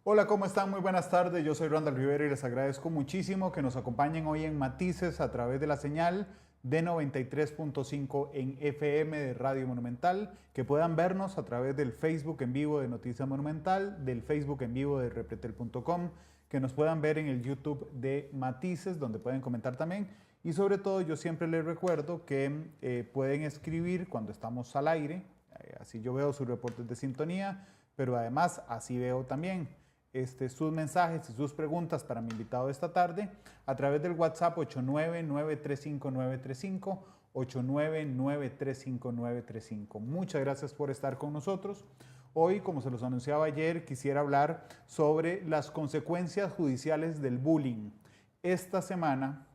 Hola, ¿cómo están? Muy buenas tardes. Yo soy Randall Rivera y les agradezco muchísimo que nos acompañen hoy en Matices a través de la señal de 93.5 en FM de Radio Monumental, que puedan vernos a través del Facebook en vivo de Noticia Monumental, del Facebook en vivo de repretel.com, que nos puedan ver en el YouTube de Matices, donde pueden comentar también. Y sobre todo, yo siempre les recuerdo que pueden escribir cuando estamos al aire, así yo veo sus reportes de sintonía, pero además así veo también sus mensajes y sus preguntas para mi invitado de esta tarde a través del WhatsApp 899-35935, 899-35935. Muchas gracias por estar con nosotros. Hoy, como se los anunciaba ayer, quisiera hablar sobre las consecuencias judiciales del bullying. Esta semana,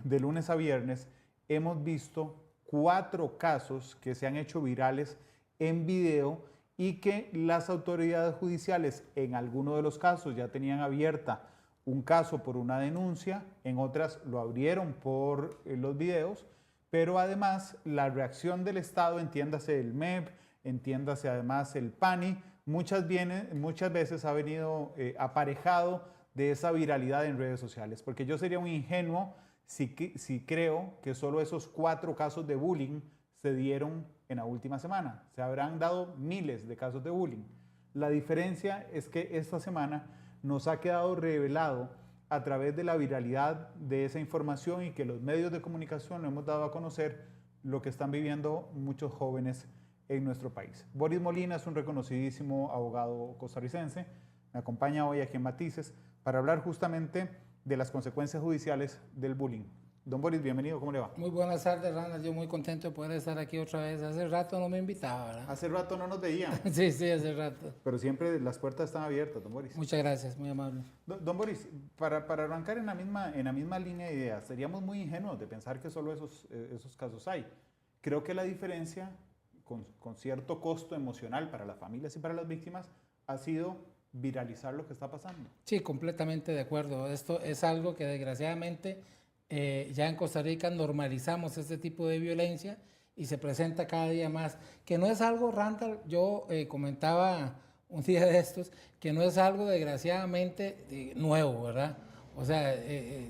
de lunes a viernes, hemos visto 4 casos que se han hecho virales en video y que las autoridades judiciales en algunos de los casos ya tenían abierta un caso por una denuncia, en otras lo abrieron por los videos, pero además la reacción del Estado, entiéndase el MEP, entiéndase además el PANI, muchas veces ha venido aparejado de esa viralidad en redes sociales, porque yo sería un ingenuo si creo que solo esos 4 casos de bullying se dieron en la última semana. Se habrán dado miles de casos de bullying. La diferencia es que esta semana nos ha quedado revelado a través de la viralidad de esa información y que los medios de comunicación hemos dado a conocer lo que están viviendo muchos jóvenes en nuestro país. Boris Molina es un reconocidísimo abogado costarricense. Me acompaña hoy aquí en Matices para hablar justamente de las consecuencias judiciales del bullying. Don Boris, bienvenido, ¿cómo le va? Muy buenas tardes, Randall. Yo muy contento de poder estar aquí otra vez. Hace rato no me invitaba, ¿verdad? Hace rato no nos veíamos. Sí, hace rato. Pero siempre las puertas están abiertas, don Boris. Muchas gracias, muy amable. Don Boris, para arrancar en la misma línea de ideas, seríamos muy ingenuos de pensar que solo esos casos hay. Creo que la diferencia, con cierto costo emocional para las familias y para las víctimas, ha sido viralizar lo que está pasando. Sí, completamente de acuerdo. Esto es algo que desgraciadamente ya en Costa Rica normalizamos este tipo de violencia y se presenta cada día más. Que no es algo, Randall, yo comentaba un día de estos, que no es algo desgraciadamente nuevo, ¿verdad? O sea,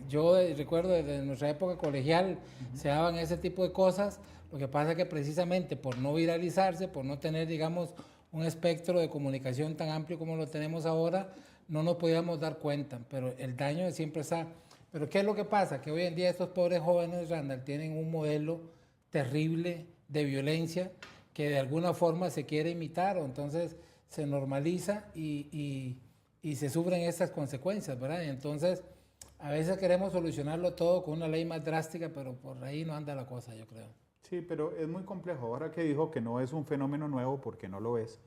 yo recuerdo desde nuestra época colegial se daban ese tipo de cosas. Lo que pasa es que precisamente por no viralizarse, por no tener, digamos, un espectro de comunicación tan amplio como lo tenemos ahora, no nos podíamos dar cuenta, pero el daño siempre está. Pero ¿qué es lo que pasa? Que hoy en día estos pobres jóvenes, Randall, tienen un modelo terrible de violencia que de alguna forma se quiere imitar, o entonces se normaliza y se sufren estas consecuencias, ¿verdad? Y entonces, a veces queremos solucionarlo todo con una ley más drástica, pero por ahí no anda la cosa, yo creo. Sí, pero es muy complejo. Ahora que dijo que no es un fenómeno nuevo, porque no lo es,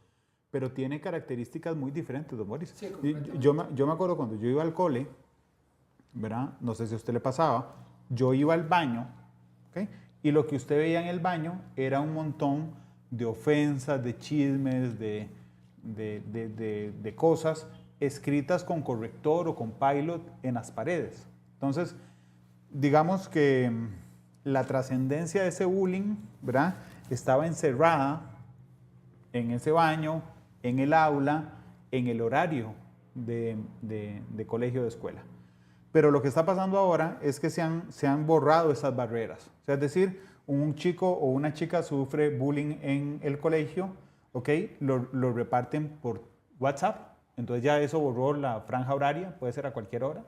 pero tiene características muy diferentes, don Boris. Sí, yo me acuerdo cuando yo iba al cole, ¿verdad? No sé si a usted le pasaba, yo iba al baño, ¿ok? Y lo que usted veía en el baño era un montón de ofensas, de chismes, de cosas escritas con corrector o con pilot en las paredes. Entonces, digamos que la trascendencia de ese bullying, ¿verdad? Estaba encerrada en ese baño, en el aula, en el horario de colegio de escuela. Pero lo que está pasando ahora es que se han borrado esas barreras. O sea, es decir, un chico o una chica sufre bullying en el colegio, ¿ok? Lo reparten por WhatsApp, entonces ya eso borró la franja horaria, puede ser a cualquier hora.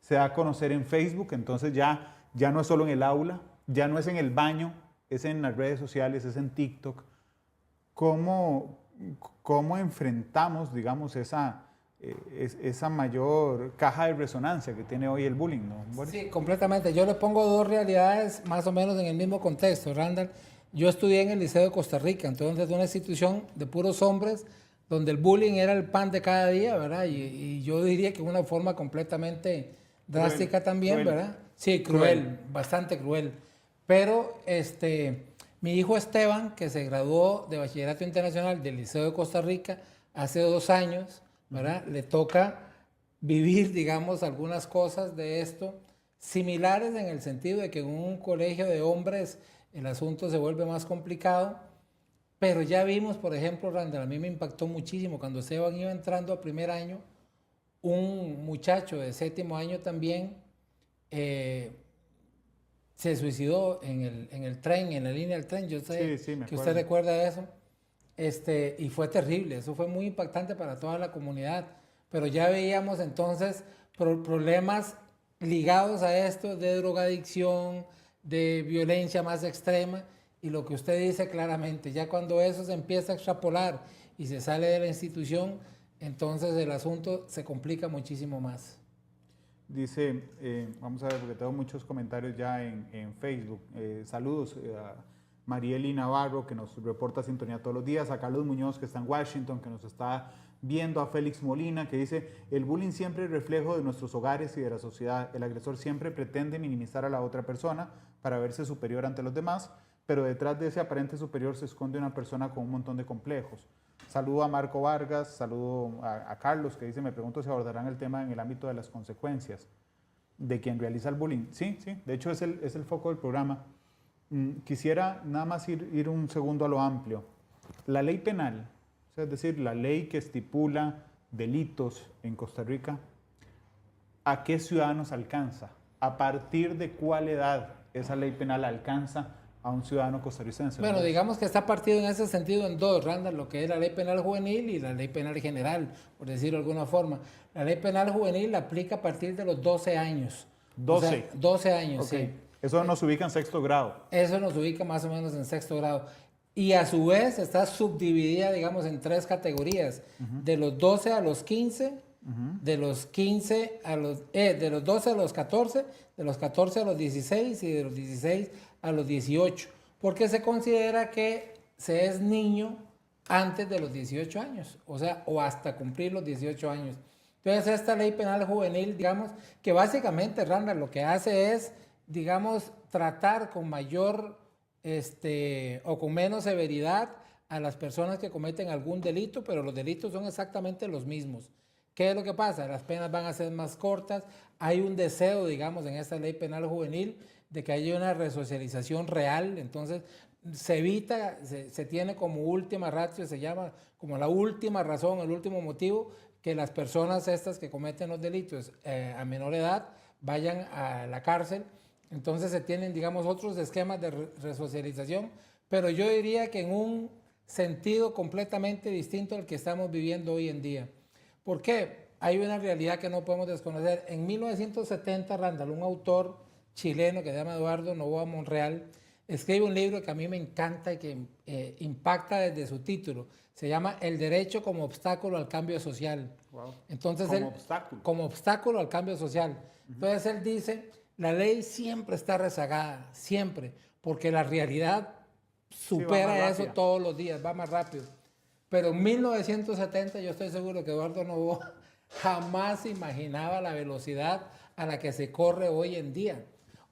Se da a conocer en Facebook, entonces ya no es solo en el aula, ya no es en el baño, es en las redes sociales, es en TikTok. ¿Cómo enfrentamos, digamos, esa mayor caja de resonancia que tiene hoy el bullying, ¿no, Boris? Sí, completamente. Yo le pongo 2 realidades más o menos en el mismo contexto, Randall. Yo estudié en el Liceo de Costa Rica, entonces de una institución de puros hombres, donde el bullying era el pan de cada día, ¿verdad? Y yo diría que una forma completamente drástica también, cruel. ¿Verdad? Sí, cruel, bastante cruel. Pero mi hijo Esteban, que se graduó de Bachillerato Internacional del Liceo de Costa Rica hace 2 años, ¿verdad? Le toca vivir, digamos, algunas cosas de esto, similares en el sentido de que en un colegio de hombres el asunto se vuelve más complicado, pero ya vimos, por ejemplo, Randall, a mí me impactó muchísimo cuando Esteban iba entrando al primer año, un muchacho de 7º año también se suicidó en el tren, en la línea del tren. Yo sé que usted recuerda eso. Y fue terrible, eso fue muy impactante para toda la comunidad. Pero ya veíamos entonces problemas ligados a esto de drogadicción, de violencia más extrema. Y lo que usted dice claramente, ya cuando eso se empieza a extrapolar y se sale de la institución, entonces el asunto se complica muchísimo más. Dice, vamos a ver, porque tengo muchos comentarios ya en Facebook. Saludos a Marieli Navarro, que nos reporta sintonía todos los días, a Carlos Muñoz, que está en Washington, que nos está viendo, a Félix Molina, que dice, el bullying siempre es reflejo de nuestros hogares y de la sociedad. El agresor siempre pretende minimizar a la otra persona para verse superior ante los demás, pero detrás de ese aparente superior se esconde una persona con un montón de complejos. Saludo a Marco Vargas, saludo a Carlos, que dice, me pregunto si abordarán el tema en el ámbito de las consecuencias de quien realiza el bullying. Sí, de hecho es el foco del programa. Quisiera nada más ir un segundo a lo amplio. La ley penal, es decir, la ley que estipula delitos en Costa Rica, ¿a qué ciudadanos alcanza? ¿A partir de cuál edad esa ley penal alcanza a un ciudadano costarricense? Bueno, digamos que está partido en ese sentido en dos, Randall, lo que es la ley penal juvenil y la ley penal general, por decirlo de alguna forma. La ley penal juvenil la aplica a partir de los 12 años. 12. O sea, 12 años, okay. Sí. Eso nos ubica en 6º grado. Eso nos ubica más o menos en 6º grado. Y a su vez está subdividida, digamos, en 3 categorías. De los 12 a los 15, de los 15 a los... de los 12 a los 14, de los 14 a los 16 y de los 16 a los 18. Porque se considera que se es niño antes de los 18 años. O sea, o hasta cumplir los 18 años. Entonces, esta ley penal juvenil, digamos, que básicamente, Randall, lo que hace es, digamos, tratar con mayor o con menos severidad a las personas que cometen algún delito, pero los delitos son exactamente los mismos. ¿Qué es lo que pasa? Las penas van a ser más cortas. Hay un deseo, digamos, en esta ley penal juvenil de que haya una resocialización real. Entonces, se evita, se tiene como última ratio, se llama como la última razón, el último motivo, que las personas estas que cometen los delitos a menor edad vayan a la cárcel. Entonces se tienen, digamos, otros esquemas de resocialización, pero yo diría que en un sentido completamente distinto al que estamos viviendo hoy en día. ¿Por qué? Hay una realidad que no podemos desconocer. En 1970, Randall, un autor chileno que se llama Eduardo Novoa Monreal, escribe un libro que a mí me encanta y que impacta desde su título. Se llama El derecho como obstáculo al cambio social. Wow. Entonces, como obstáculo al cambio social. Entonces él dice, la ley siempre está rezagada, siempre, porque la realidad supera eso todos los días, va más rápido. Pero en 1970 yo estoy seguro que Eduardo Novoa jamás imaginaba la velocidad a la que se corre hoy en día.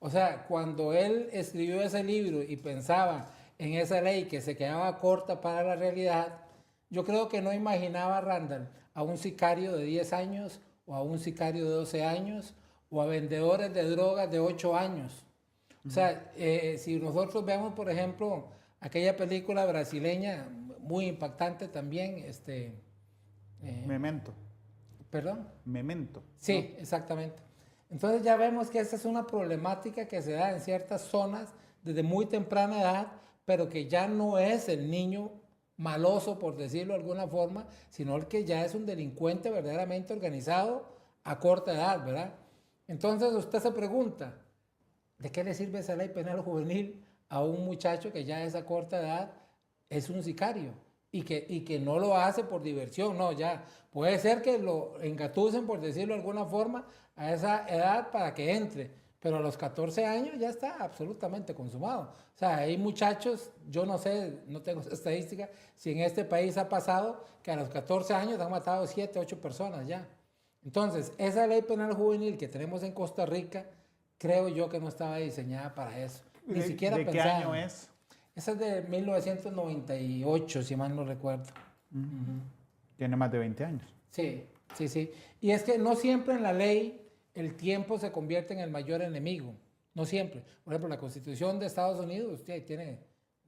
O sea, cuando él escribió ese libro y pensaba en esa ley que se quedaba corta para la realidad, yo creo que no imaginaba, Randall, a un sicario de 10 años o a un sicario de 12 años o a vendedores de drogas de 8 años. O sea, si nosotros vemos, por ejemplo, aquella película brasileña muy impactante también, Memento. ¿Perdón? Memento. Sí, ¿no? Exactamente. Entonces ya vemos que esta es una problemática que se da en ciertas zonas desde muy temprana edad, pero que ya no es el niño maloso, por decirlo de alguna forma, sino el que ya es un delincuente verdaderamente organizado a corta edad, ¿verdad? Entonces usted se pregunta, ¿de qué le sirve esa ley penal juvenil a un muchacho que ya a esa corta edad es un sicario y que no lo hace por diversión? No, ya puede ser que lo engatusen, por decirlo de alguna forma, a esa edad para que entre, pero a los 14 años ya está absolutamente consumado. O sea, hay muchachos, yo no sé, no tengo estadística, si en este país ha pasado que a los 14 años han matado 7, 8 personas ya. Entonces, esa ley penal juvenil que tenemos en Costa Rica, creo yo que no estaba diseñada para eso. Ni siquiera ¿De qué año es? Esa es de 1998, si mal no recuerdo. Tiene más de 20 años. Sí. Y es que no siempre en la ley el tiempo se convierte en el mayor enemigo. No siempre. Por ejemplo, la Constitución de Estados Unidos tiene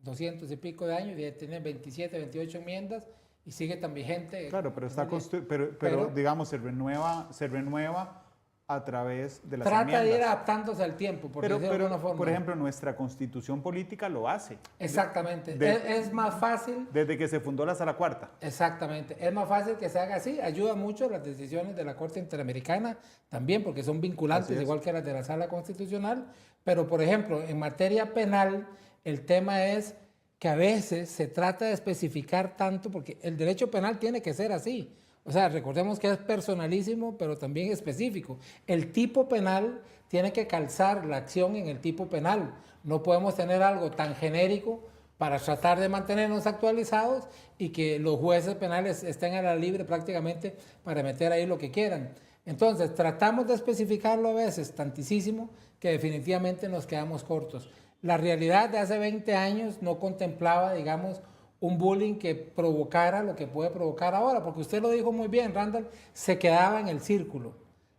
200 y pico de años, y tiene 27, 28 enmiendas, y sigue tan vigente. Claro, pero, pero digamos, se renueva a través de las enmiendas. Trata de ir adaptándose al tiempo, por decirlo de alguna forma. Por ejemplo, nuestra constitución política lo hace. Exactamente. Es más fácil. Desde que se fundó la Sala Cuarta. Exactamente. Es más fácil que se haga así. Ayuda mucho las decisiones de la Corte Interamericana también, porque son vinculantes, igual que las de la Sala Constitucional. Pero, por ejemplo, en materia penal, el tema es que a veces se trata de especificar tanto, porque el derecho penal tiene que ser así. O sea, recordemos que es personalísimo, pero también específico. El tipo penal tiene que calzar la acción en el tipo penal. No podemos tener algo tan genérico para tratar de mantenernos actualizados y que los jueces penales estén a la libre prácticamente para meter ahí lo que quieran. Entonces, tratamos de especificarlo a veces tantísimo que definitivamente nos quedamos cortos. La realidad de hace 20 años no contemplaba, digamos, un bullying que provocara lo que puede provocar ahora, porque usted lo dijo muy bien, Randall, se quedaba en el círculo,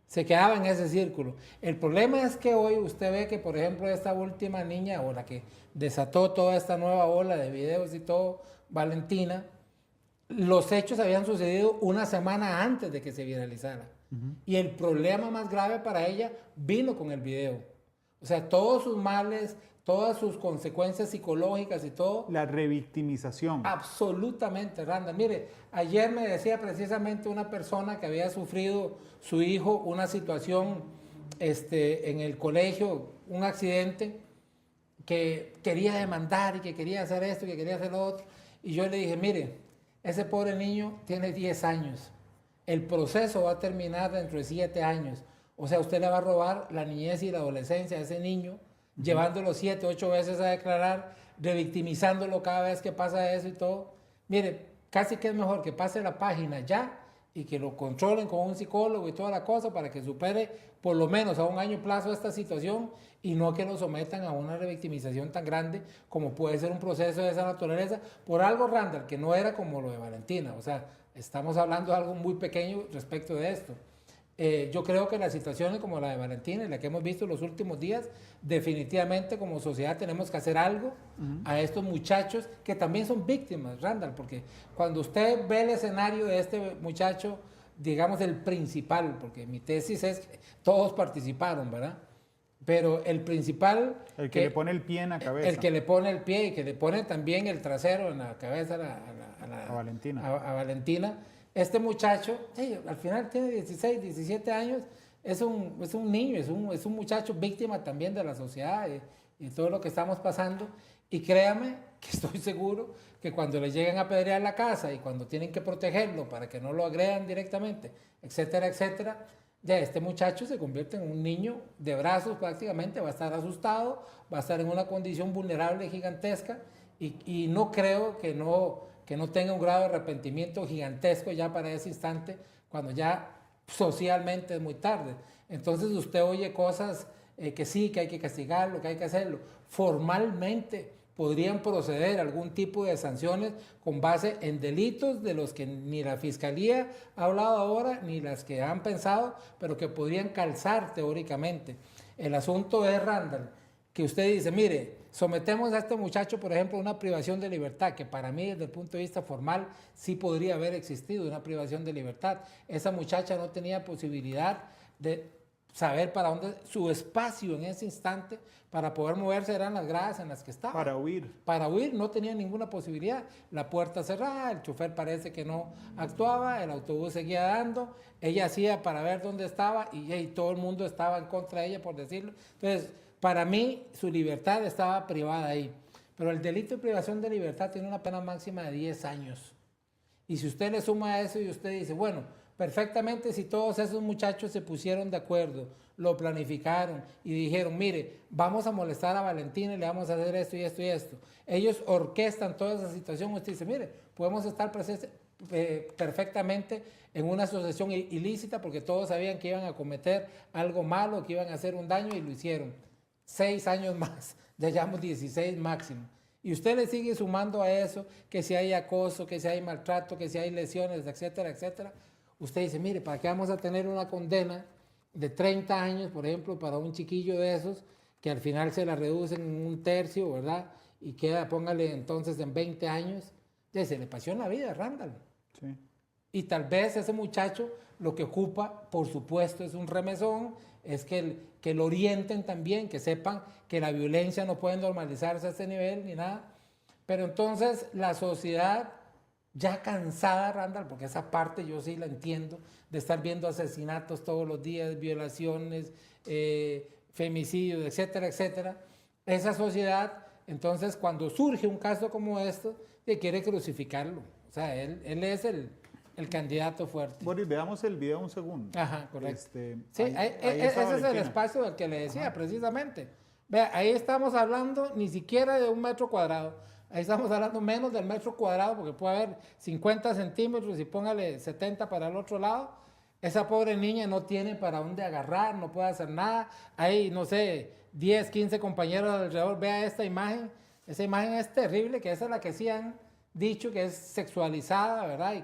se quedaba en ese círculo. El problema es que hoy usted ve que, por ejemplo, esta última niña, o la que desató toda esta nueva ola de videos y todo, Valentina, los hechos habían sucedido una semana antes de que se viralizara. Y el problema más grave para ella vino con el video. O sea, todos sus males, todas sus consecuencias psicológicas y todo. La revictimización. Absolutamente, Randall. Mire, ayer me decía precisamente una persona que había sufrido su hijo una situación en el colegio, un accidente, que quería demandar y que quería hacer esto y que quería hacer lo otro. Y yo le dije, mire, ese pobre niño tiene 10 años. El proceso va a terminar dentro de 7 años. O sea, usted le va a robar la niñez y la adolescencia a ese niño, llevándolo 7, 8 veces a declarar, revictimizándolo cada vez que pasa eso y todo. Mire, casi que es mejor que pase la página ya y que lo controlen con un psicólogo y toda la cosa para que supere por lo menos a un año plazo esta situación y no que lo sometan a una revictimización tan grande como puede ser un proceso de esa naturaleza por algo, Randall, que no era como lo de Valentina. O sea, estamos hablando de algo muy pequeño respecto de esto. Yo creo que las situaciones como la de Valentina y la que hemos visto en los últimos días, definitivamente como sociedad tenemos que hacer algo a estos muchachos que también son víctimas, Randall, porque cuando usted ve el escenario de este muchacho, digamos el principal, porque mi tesis es que todos participaron, ¿verdad? Pero el principal... El que le pone el pie en la cabeza. El que le pone el pie y que le pone también el trasero en la cabeza a Valentina. A Valentina. Este muchacho, sí, al final tiene 16, 17 años, es un niño, es un muchacho víctima también de la sociedad y todo lo que estamos pasando. Y créame que estoy seguro que cuando le lleguen a apedrear la casa y cuando tienen que protegerlo para que no lo agredan directamente, etcétera, etcétera, ya este muchacho se convierte en un niño de brazos prácticamente, va a estar asustado, va a estar en una condición vulnerable gigantesca y no creo que no tenga un grado de arrepentimiento gigantesco ya para ese instante, cuando ya socialmente es muy tarde. Entonces usted oye cosas que sí, que hay que castigarlo, que hay que hacerlo. Formalmente podrían proceder algún tipo de sanciones con base en delitos de los que ni la Fiscalía ha hablado ahora, ni las que han pensado, pero que podrían calzar teóricamente. El asunto es, Randall, que usted dice, mire, sometemos a este muchacho, por ejemplo, a una privación de libertad, que para mí desde el punto de vista formal sí podría haber existido una privación de libertad. Esa muchacha no tenía posibilidad de saber para dónde, su espacio en ese instante para poder moverse eran las gradas en las que estaba. Para huir. Para huir no tenía ninguna posibilidad. La puerta cerrada, el chofer parece que no actuaba, el autobús seguía dando, ella hacía para ver dónde estaba y todo el mundo estaba en contra de ella, por decirlo. Entonces, para mí, su libertad estaba privada ahí. Pero el delito de privación de libertad tiene una pena máxima de 10 años. Y si usted le suma a eso y usted dice, bueno, perfectamente si todos esos muchachos se pusieron de acuerdo, lo planificaron y dijeron, mire, vamos a molestar a Valentina y le vamos a hacer esto y esto y esto. Ellos orquestan toda esa situación. Usted dice, mire, podemos estar presentes perfectamente en una asociación ilícita porque todos sabían que iban a cometer algo malo, que iban a hacer un daño y lo hicieron. 6 años más, ya llevamos 16 máximo. Y usted le sigue sumando a eso, que si hay acoso, que si hay maltrato, que si hay lesiones, etcétera, etcétera. Usted dice, mire, ¿para qué vamos a tener una condena de 30 años, por ejemplo, para un chiquillo de esos, que al final se la reducen en un tercio, ¿verdad? Y queda, póngale entonces en 20 años, ya se le pasó la vida, Randall. Sí. Y tal vez ese muchacho lo que ocupa, por supuesto, es un remesón, es que lo orienten también, que sepan que la violencia no puede normalizarse a ese nivel ni nada. Pero entonces la sociedad, ya cansada, Randall, porque esa parte yo sí la entiendo, de estar viendo asesinatos todos los días, violaciones, femicidios, etcétera, etcétera, esa sociedad, entonces cuando surge un caso como esto, quiere crucificarlo. O sea, él es el candidato fuerte. Boris, veamos el video un segundo. Ajá, correcto. Sí, ahí ese está es el Valentina. espacio del que le decía, precisamente. Vea, ahí estamos hablando ni siquiera de 1 metro cuadrado. Ahí estamos hablando menos del metro cuadrado, porque puede haber 50 centímetros y póngale 70 para el otro lado. Esa pobre niña no tiene para dónde agarrar, no puede hacer nada. Hay, no sé, 10, 15 compañeros alrededor. Vea esta imagen. Esa imagen es terrible, que esa es la que sí han dicho que es sexualizada, ¿verdad?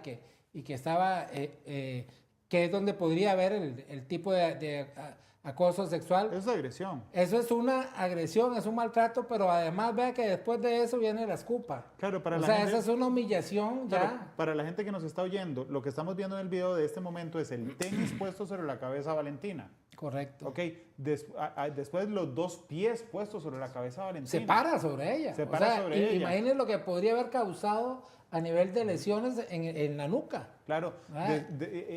Y que estaba, que es donde podría haber el tipo de acoso sexual. Eso es agresión. Eso es una agresión, es un maltrato, pero además vea que después de eso viene la escupa. Claro, o sea, esa es una humillación claro, ya. Para la gente que nos está oyendo, lo que estamos viendo en el video de este momento es el tenis puesto sobre la cabeza de Valentina. Correcto. Ok, después los 2 pies puestos sobre la cabeza de Valentina. Se para sobre ella. Se para sobre ella. Imagínense lo que podría haber causado a nivel de lesiones en la nuca. Claro,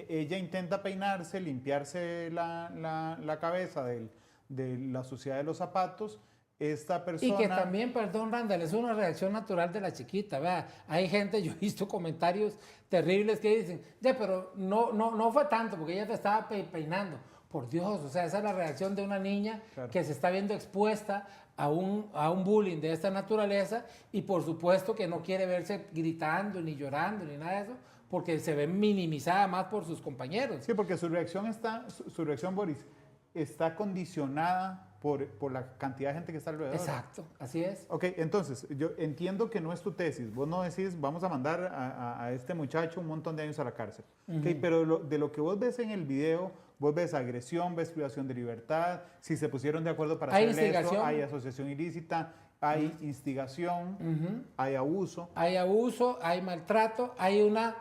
ella intenta peinarse, limpiarse la cabeza de la suciedad de los zapatos. Esta persona... Y que también, perdón, Randall, es una reacción natural de la chiquita. Vea, hay gente, yo he visto comentarios terribles que dicen, ya, pero no fue tanto porque ella te estaba peinando. Por Dios, o sea, esa es la reacción de una niña que se está viendo expuesta a un bullying de esta naturaleza y por supuesto que no quiere verse gritando, ni llorando, ni nada de eso, porque se ve minimizada más por sus compañeros. Sí, porque su reacción, Boris, está condicionada por la cantidad de gente que está alrededor. Exacto, así es. Ok, entonces, yo entiendo que no es tu tesis. Vos no decís, vamos a mandar a este muchacho un montón de años a la cárcel. Okay, pero de lo que vos ves en el video, vos ves agresión, ves privación de libertad, si se pusieron de acuerdo para hacerle eso, hay asociación ilícita, hay instigación, hay abuso. Hay abuso, hay maltrato, hay una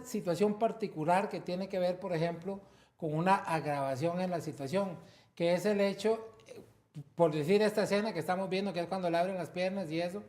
situación particular que tiene que ver, por ejemplo, con una agravación en la situación, que es el hecho, por decir esta escena que estamos viendo, que es cuando le abren las piernas y eso,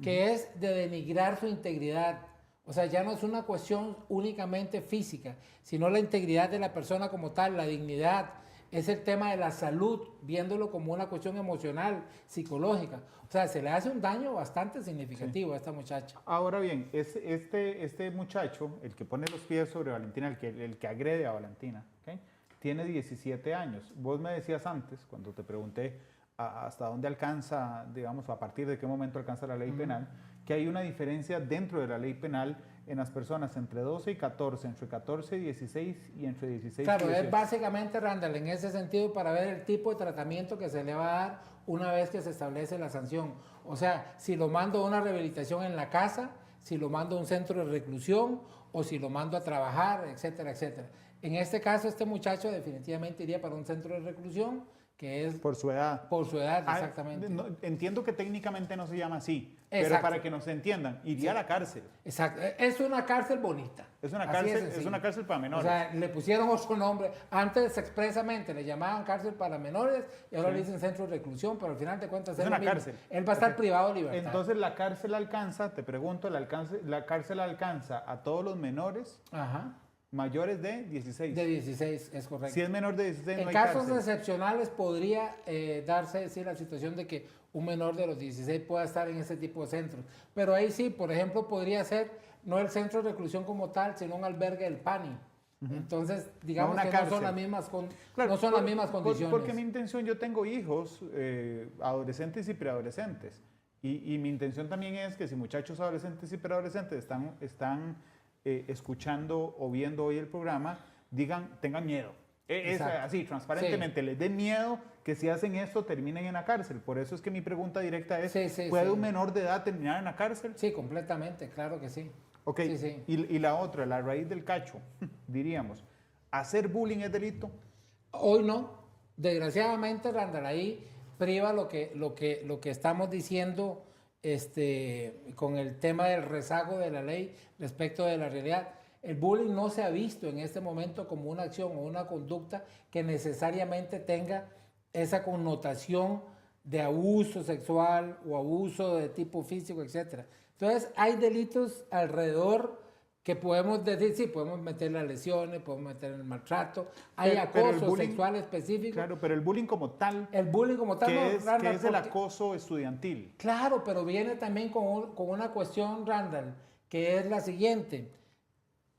que es de denigrar su integridad. O sea, ya no es una cuestión únicamente física, sino la integridad de la persona como tal, la dignidad. Es el tema de la salud, viéndolo como una cuestión emocional, psicológica. O sea, se le hace un daño bastante significativo a esta muchacha. Ahora bien, este muchacho, el que pone los pies sobre Valentina, el que agrede a Valentina, ¿okay? Tiene 17 años. Vos me decías antes, cuando te pregunté hasta dónde alcanza, digamos, a partir de qué momento alcanza la ley penal, que hay una diferencia dentro de la ley penal en las personas entre 12 y 14, entre 14 y 16 y entre 16 y 18. Claro, es básicamente, Randall, en ese sentido, para ver el tipo de tratamiento que se le va a dar una vez que se establece la sanción. O sea, si lo mando a una rehabilitación en la casa, si lo mando a un centro de reclusión o si lo mando a trabajar, etcétera, etcétera. En este caso, este muchacho definitivamente iría para un centro de reclusión, que es... Por su edad. Por su edad, exactamente. Entiendo que técnicamente no se llama así, exacto, pero para que nos entiendan, iría a la cárcel. Exacto. Es una cárcel bonita. Es una cárcel para menores. O sea, le pusieron otro nombre. Antes expresamente le llamaban cárcel para menores y ahora le dicen centro de reclusión, pero al final de cuentas es una cárcel. Él va a estar privado de libertad. Entonces la cárcel alcanza, te pregunto, la cárcel alcanza a todos los menores. Ajá. Mayores de 16. De 16, es correcto. Si es menor de 16, en no hay casos cárcel. excepcionales podría darse la situación de que un menor de los 16 pueda estar en ese tipo de centros. Pero ahí sí, por ejemplo, podría ser no el centro de reclusión como tal, sino un albergue del PANI. Entonces, digamos que no son las mismas, claro, no son las mismas condiciones. Porque mi intención, yo tengo hijos, adolescentes y preadolescentes. Y mi intención también es que si muchachos adolescentes y preadolescentes están escuchando o viendo hoy el programa, tengan miedo. Es así, transparentemente, les dé miedo que si hacen esto terminen en la cárcel. Por eso es que mi pregunta directa es, ¿puede un menor de edad terminar en la cárcel? Sí, completamente, claro que sí. Ok, sí. Y la otra, la raíz del cacho, diríamos, ¿hacer bullying es delito? Hoy no. Desgraciadamente, Randall, ahí priva lo que estamos diciendo con el tema del rezago de la ley respecto de la realidad. El bullying no se ha visto en este momento como una acción o una conducta que necesariamente tenga esa connotación de abuso sexual o abuso de tipo físico, etc. Entonces, hay delitos alrededor que podemos decir, sí, podemos meter las lesiones, podemos meter el maltrato, hay acoso sexual específico. Claro, pero el bullying como tal. El bullying como tal, que es el acoso estudiantil. Claro, pero viene también con una cuestión, Randall, que es la siguiente.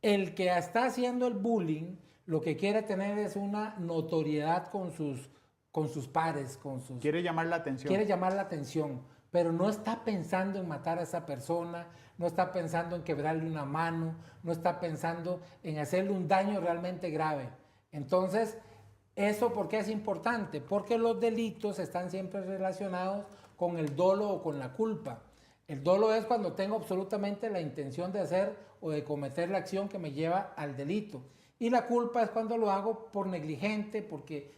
El que está haciendo el bullying, lo que quiere tener es una notoriedad con sus pares, Quiere llamar la atención. Quiere llamar la atención, pero no está pensando en matar a esa persona, no está pensando en quebrarle una mano, no está pensando en hacerle un daño realmente grave. Entonces, ¿eso por qué es importante? Porque los delitos están siempre relacionados con el dolo o con la culpa. El dolo es cuando tengo absolutamente la intención de hacer o de cometer la acción que me lleva al delito. Y la culpa es cuando lo hago por negligente, porque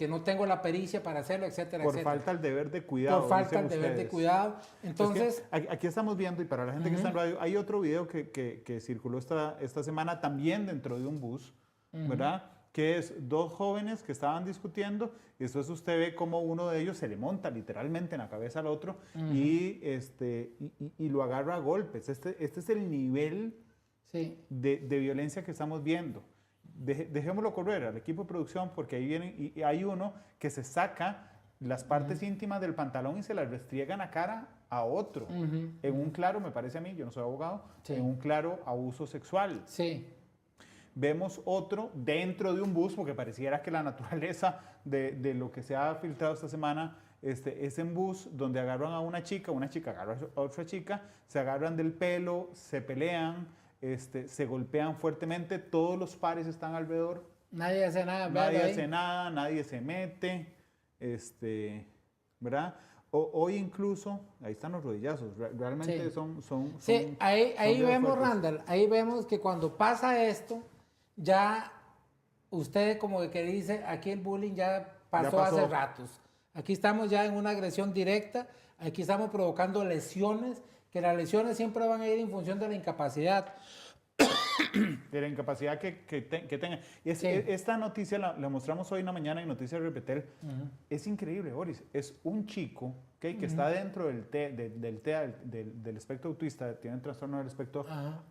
no tengo la pericia para hacerlo, etcétera, por etcétera. Falta el deber de cuidado. Por falta el deber de cuidado. Entonces, es que aquí estamos viendo, y para la gente que está en radio, hay otro video que circuló esta semana también dentro de un bus, ¿verdad? Que es dos jóvenes que estaban discutiendo, y después usted ve cómo uno de ellos se le monta literalmente en la cabeza al otro y lo agarra a golpes. Este es el nivel de violencia que estamos viendo. Dejémoslo correr al equipo de producción, porque ahí vienen, y hay uno que se saca las partes íntimas del pantalón y se las restriega en la cara a otro. En un claro, me parece a mí, yo no soy abogado, en un claro abuso sexual. Sí. Vemos otro dentro de un bus, porque pareciera que la naturaleza de lo que se ha filtrado esta semana es en bus, donde agarran a una chica agarra a otra chica, se agarran del pelo, se pelean, se golpean fuertemente, todos los pares están alrededor. Nadie hace nada. Nadie se mete, ¿verdad? Hoy incluso, ahí están los rodillazos, realmente son sí, ahí vemos, Randall, ahí vemos que cuando pasa esto, ya usted como que dice, aquí el bullying ya pasó hace ratos. Aquí estamos ya en una agresión directa, aquí estamos provocando lesiones, que las lesiones siempre van a ir en función de la incapacidad. De la incapacidad que tenga. Esta noticia la mostramos hoy en la mañana en Noticias Repetel. Es increíble, Boris. Es un chico que está dentro del espectro autista, tiene un trastorno del espectro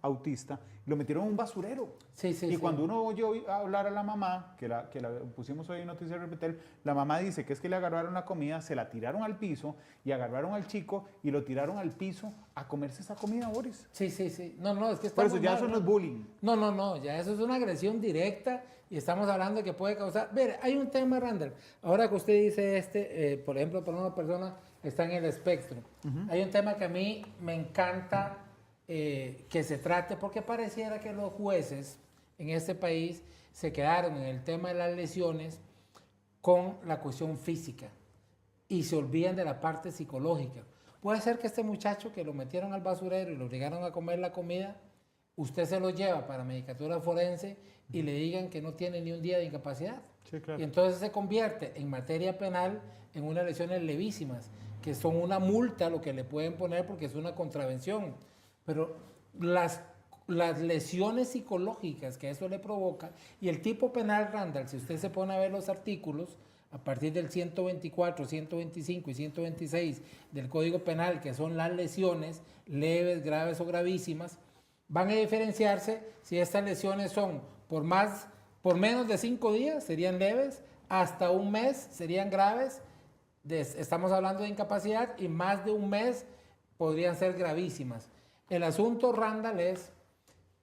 autista, lo metieron en un basurero. Y cuando uno oye hablar a la mamá, que la pusimos hoy en Noticias Repetel, la mamá dice que es que le agarraron la comida, se la tiraron al piso y agarraron al chico y lo tiraron al piso a comerse esa comida, Boris. Sí. No, es que por eso ya eso no es bullying. No, ya eso es una agresión directa y estamos hablando de que puede causar... Ver, hay un tema, Randall, ahora que usted dice por ejemplo, para una persona que está en el espectro, hay un tema que a mí me encanta que se trate, porque pareciera que los jueces en este país se quedaron en el tema de las lesiones con la cuestión física y se olvidan de la parte psicológica. Puede ser que este muchacho que lo metieron al basurero y lo obligaron a comer la comida, usted se lo lleva para medicatura forense y le digan que no tiene ni un día de incapacidad. Sí, claro. Y entonces se convierte en materia penal en unas lesiones levísimas, que son una multa lo que le pueden poner porque es una contravención. Pero las lesiones psicológicas que eso le provoca, y el tipo penal, Randall, si usted se pone a ver los artículos, a partir del 124, 125 y 126 del Código Penal, que son las lesiones leves, graves o gravísimas, van a diferenciarse si estas lesiones son por menos de 5 días, serían leves, hasta un mes serían graves, estamos hablando de incapacidad, y más de un mes podrían ser gravísimas. El asunto, Randall, es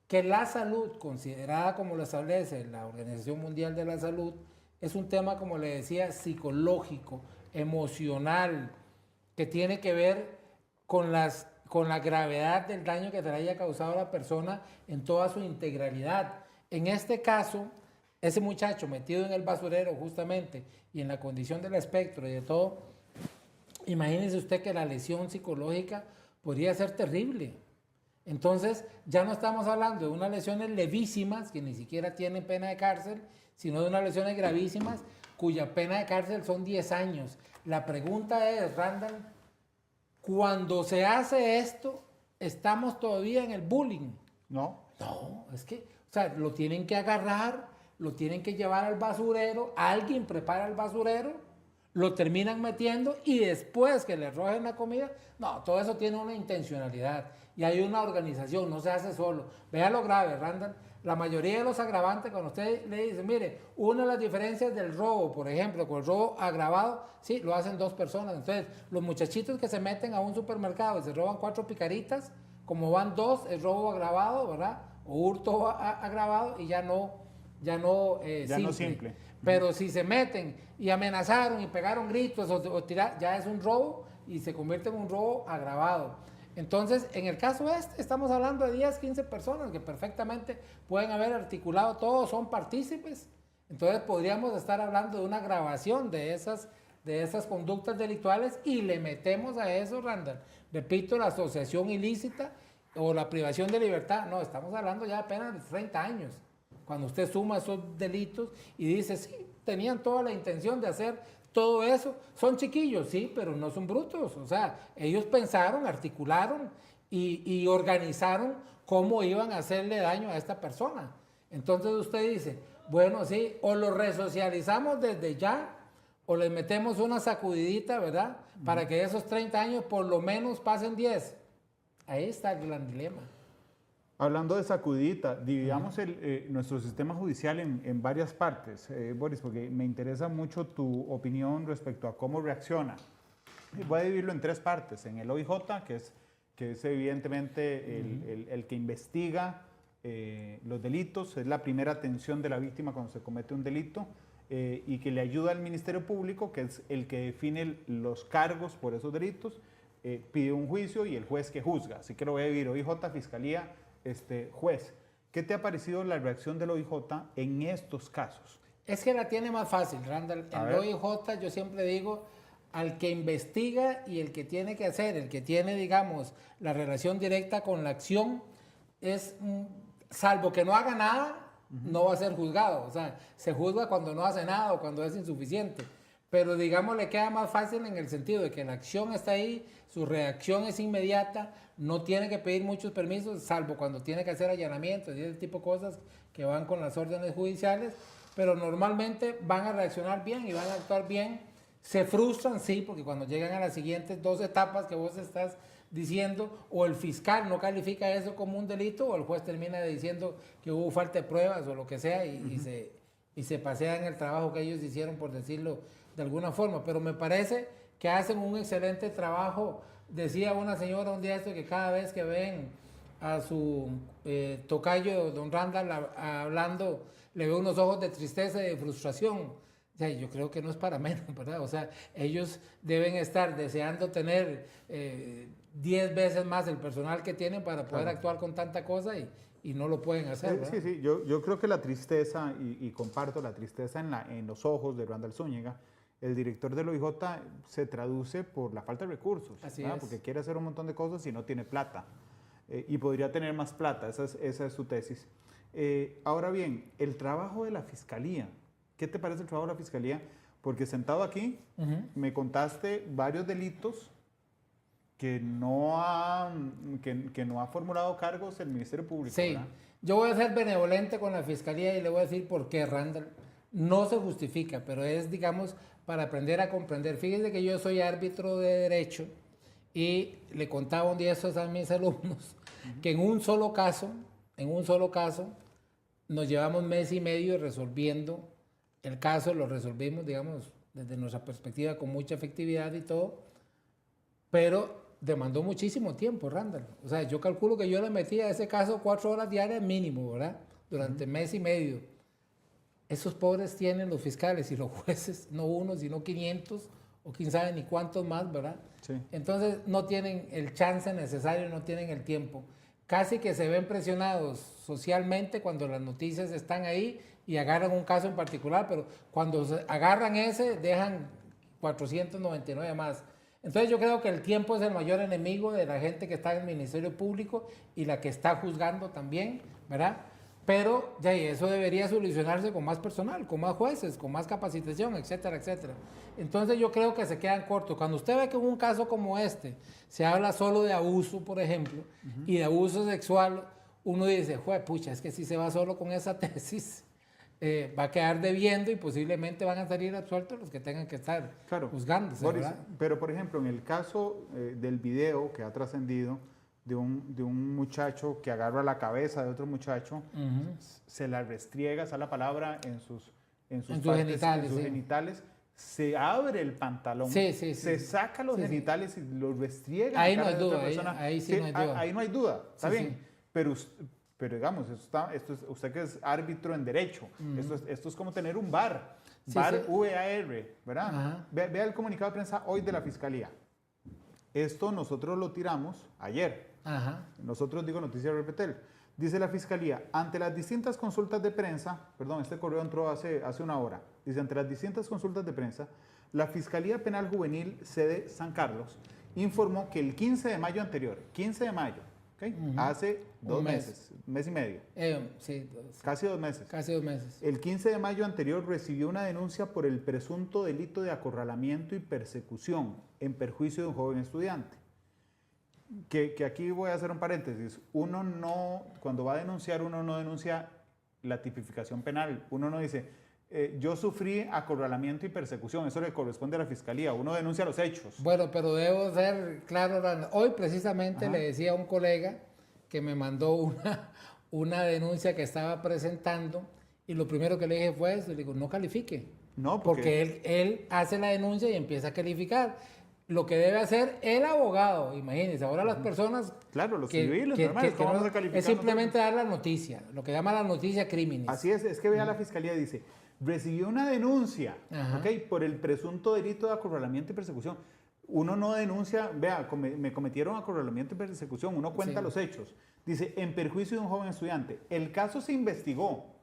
que la salud, considerada como lo establece la Organización Mundial de la Salud, es un tema, como le decía, psicológico, emocional, que tiene que ver con la gravedad del daño que se le haya causado a la persona en toda su integralidad. En este caso, ese muchacho metido en el basurero justamente y en la condición del espectro y de todo, imagínese usted que la lesión psicológica podría ser terrible. Entonces, ya no estamos hablando de unas lesiones levísimas que ni siquiera tienen pena de cárcel, sino de unas lesiones gravísimas cuya pena de cárcel son 10 años. La pregunta es, Randall, Cuando se hace esto, estamos todavía en el bullying. ¿No? No, es que, o sea, lo tienen que agarrar, lo tienen que llevar al basurero, alguien prepara el basurero, lo terminan metiendo y después que le arrojen la comida, no, todo eso tiene una intencionalidad y hay una organización, no se hace solo. Vea lo grave, Randall, la mayoría de los agravantes, cuando usted le dice, mire, una de las diferencias del robo, por ejemplo, con el robo agravado, sí, lo hacen 2 personas. Entonces, los muchachitos que se meten a un supermercado y se roban 4 picaritas, como van 2, es robo agravado, ¿verdad? O hurto agravado y ya no simple. Pero si se meten y amenazaron y pegaron gritos o tirar, ya es un robo y se convierte en un robo agravado. Entonces, en el caso estamos hablando de 10, 15 personas que perfectamente pueden haber articulado todo, son partícipes. Entonces, podríamos estar hablando de una grabación de esas conductas delictuales y le metemos a eso, Randall, repito, la asociación ilícita o la privación de libertad. No, estamos hablando ya apenas de 30 años. Cuando usted suma esos delitos y dice, sí, tenían toda la intención de hacer todo eso, son chiquillos, sí, pero no son brutos. O sea, ellos pensaron, articularon y organizaron cómo iban a hacerle daño a esta persona. Entonces usted dice, bueno, sí, o lo resocializamos desde ya, o les metemos una sacudidita, ¿verdad? Para que esos 30 años por lo menos pasen 10. Ahí está el gran dilema. Hablando de sacudidita, dividamos nuestro sistema judicial en varias partes, Boris, porque me interesa mucho tu opinión respecto a cómo reacciona. Voy a dividirlo en 3 partes. En el OIJ, que es evidentemente el que investiga los delitos, es la primera atención de la víctima cuando se comete un delito, y que le ayuda al Ministerio Público, que es el que define los cargos por esos delitos, pide un juicio y el juez que juzga. Así que lo voy a dividir, OIJ, Fiscalía, juez. ¿Qué te ha parecido la reacción del OIJ en estos casos? Es que la tiene más fácil, Randall. El OIJ, yo siempre digo, al que investiga y el que tiene que hacer, el que tiene, digamos, la relación directa con la acción, es, salvo que no haga nada, no va a ser juzgado. O sea, se juzga cuando no hace nada o cuando es insuficiente. Pero, digamos, le queda más fácil en el sentido de que la acción está ahí, su reacción es inmediata, no tiene que pedir muchos permisos, salvo cuando tiene que hacer allanamientos y ese tipo de cosas que van con las órdenes judiciales, pero normalmente van a reaccionar bien y van a actuar bien. Se frustran, sí, porque cuando llegan a las siguientes 2 etapas que vos estás diciendo, o el fiscal no califica eso como un delito, o el juez termina diciendo que hubo falta de pruebas o lo que sea, y se pasean el trabajo que ellos hicieron, por decirlo de alguna forma. Pero me parece que hacen un excelente trabajo. Decía una señora un día esto, que cada vez que ven a su tocayo, don Randall, hablando, le ve unos ojos de tristeza y de frustración. O sea, yo creo que no es para menos, ¿verdad? O sea, ellos deben estar deseando tener 10 veces más el personal que tienen para poder actuar con tanta cosa y no lo pueden hacer, ¿verdad? Sí, yo creo que la tristeza, y comparto la tristeza en los ojos de Randall Zúñiga, el director del OIJ, se traduce por la falta de recursos. Así ¿verdad? es. Porque quiere hacer un montón de cosas y no tiene plata. Y podría tener más plata, esa es su tesis. Ahora bien, el trabajo de la Fiscalía. ¿Qué te parece el trabajo de la Fiscalía? Porque sentado aquí, me contaste varios delitos que no ha formulado cargos el Ministerio Público. Sí, ¿verdad? yo voy a ser benevolente con la Fiscalía y le voy a decir por qué, Randall. No se justifica, pero es, digamos, para aprender a comprender. Fíjense que yo soy árbitro de derecho y le contaba un día eso a mis alumnos, que en un solo caso, nos llevamos 1 mes y medio resolviendo el caso, lo resolvimos, digamos, desde nuestra perspectiva con mucha efectividad y todo, pero demandó muchísimo tiempo, Randall. O sea, yo calculo que yo le metí a ese caso 4 horas diarias mínimo, ¿verdad? Durante 1 mes y medio. Esos pobres tienen los fiscales y los jueces, no uno, sino 500 o quién sabe ni cuántos más, ¿verdad? Sí. Entonces no tienen el chance necesario, no tienen el tiempo. Casi que se ven presionados socialmente cuando las noticias están ahí y agarran un caso en particular, pero cuando agarran ese, dejan 499 más. Entonces yo creo que el tiempo es el mayor enemigo de la gente que está en el Ministerio Público y la que está juzgando también, ¿verdad? Pero ya, y eso debería solucionarse con más personal, con más jueces, con más capacitación, etcétera, etcétera. Entonces yo creo que se quedan cortos. Cuando usted ve que en un caso como este se habla solo de abuso, por ejemplo, y de abuso sexual, uno dice, pucha, es que si se va solo con esa tesis, va a quedar debiendo y posiblemente van a salir absueltos los que tengan que estar juzgándose. Boris, ¿verdad? pero por ejemplo, en el caso del video que ha trascendido de un muchacho que agarra la cabeza de otro muchacho, se la restriega, esa es la palabra, en sus genitales, se abre el pantalón, se saca los genitales y los restriega. Ahí no hay duda, ahí sí no hay duda. Ahí no hay duda, está bien. Pero digamos, usted que es árbitro en derecho, esto es como tener un VAR, VAR, ¿verdad? Vea el comunicado de prensa hoy de la Fiscalía. Esto nosotros lo tiramos ayer. Nosotros, digo, Noticias Repetel. Dice la Fiscalía, ante las distintas consultas de prensa, perdón, este correo entró hace una hora, dice, ante las distintas consultas de prensa, la Fiscalía Penal Juvenil sede San Carlos informó que el 15 de mayo anterior, 15 de mayo, hace 2 meses, mes y medio, casi 2 meses. Casi 2 meses. El 15 de mayo anterior recibió una denuncia por el presunto delito de acorralamiento y persecución en perjuicio de un joven estudiante. Que aquí voy a hacer un paréntesis. Cuando va a denunciar, uno no denuncia la tipificación penal. Uno no dice, yo sufrí acorralamiento y persecución. Eso le corresponde a la Fiscalía. Uno denuncia los hechos. Bueno, pero debo ser claro. Hoy precisamente le decía a un colega que me mandó una denuncia que estaba presentando y lo primero que le dije fue eso. Le digo, no califique. No, porque él hace la denuncia y empieza a calificar. Lo que debe hacer el abogado, imagínense, ahora las personas... Claro, los civiles, normales, ¿cómo vamos a calificar? Es simplemente dar la noticia, lo que llama la noticia crímenes. Así es que vea la Fiscalía, dice, recibió una denuncia, por el presunto delito de acorralamiento y persecución. Uno no denuncia, vea, me cometieron acorralamiento y persecución, uno cuenta los hechos. Dice, en perjuicio de un joven estudiante. El caso se investigó.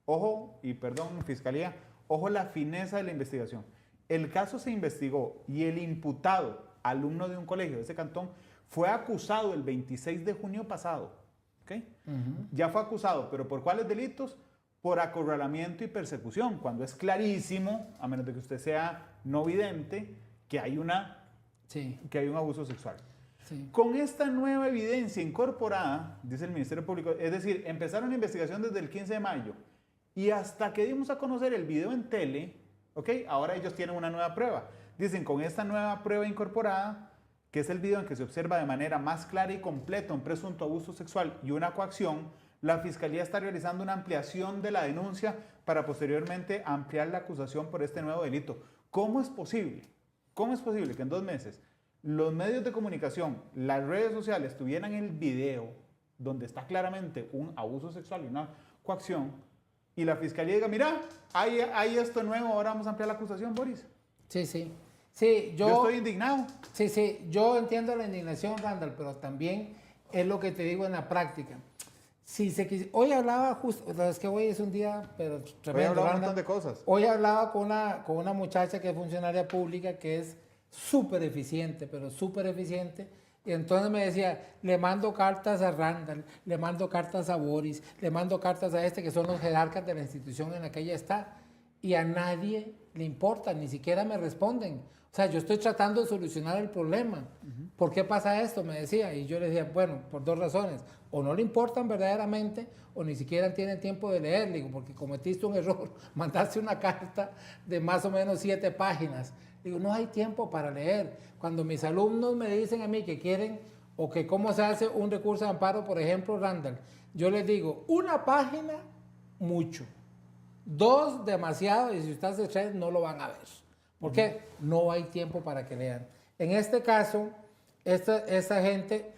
Ojo, y perdón, Fiscalía, ojo la fineza de la investigación. El caso se investigó y el imputado, alumno de un colegio de ese cantón, fue acusado el 26 de junio pasado. Ya fue acusado, pero ¿por cuáles delitos? Por acorralamiento y persecución, cuando es clarísimo, a menos de que usted sea no vidente, que hay un abuso sexual. Con esta nueva evidencia incorporada, dice el Ministerio Público, es decir, empezaron la investigación desde el 15 de mayo y hasta que dimos a conocer el video en tele, ahora ellos tienen una nueva prueba. Dicen, con esta nueva prueba incorporada, que es el video en que se observa de manera más clara y completa un presunto abuso sexual y una coacción, la Fiscalía está realizando una ampliación de la denuncia para posteriormente ampliar la acusación por este nuevo delito. ¿Cómo es posible? ¿Cómo es posible que en 2 meses los medios de comunicación, las redes sociales tuvieran el video donde está claramente un abuso sexual y una coacción, y la Fiscalía diga, mira, hay esto nuevo, ahora vamos a ampliar la acusación, Boris? Sí, yo estoy indignado. Sí, yo entiendo la indignación, Randall, pero también es lo que te digo en la práctica. Hoy hablaba justo, es que hoy es un día, pero tremendo, hoy hablaba un montón de cosas. Hoy hablaba con una muchacha que es funcionaria pública que es súper eficiente, pero súper eficiente. Y entonces me decía, le mando cartas a Randall, le mando cartas a Boris, le mando cartas a que son los jerarcas de la institución en la que ella está. Y a nadie le importa, ni siquiera me responden. O sea, yo estoy tratando de solucionar el problema. ¿Por qué pasa esto? Me decía. Y yo le decía, bueno, por 2 razones. O no le importan verdaderamente, o ni siquiera tienen tiempo de leer. Digo, porque cometiste un error. Mandaste una carta de más o menos 7 páginas. Digo, no hay tiempo para leer. Cuando mis alumnos me dicen a mí que quieren, o que cómo se hace un recurso de amparo, por ejemplo, Randall, yo les digo, 1 página, mucho. 2, demasiado, y si usted hace 3, no lo van a ver. ¿Por qué? No hay tiempo para que lean. En este caso, esta gente,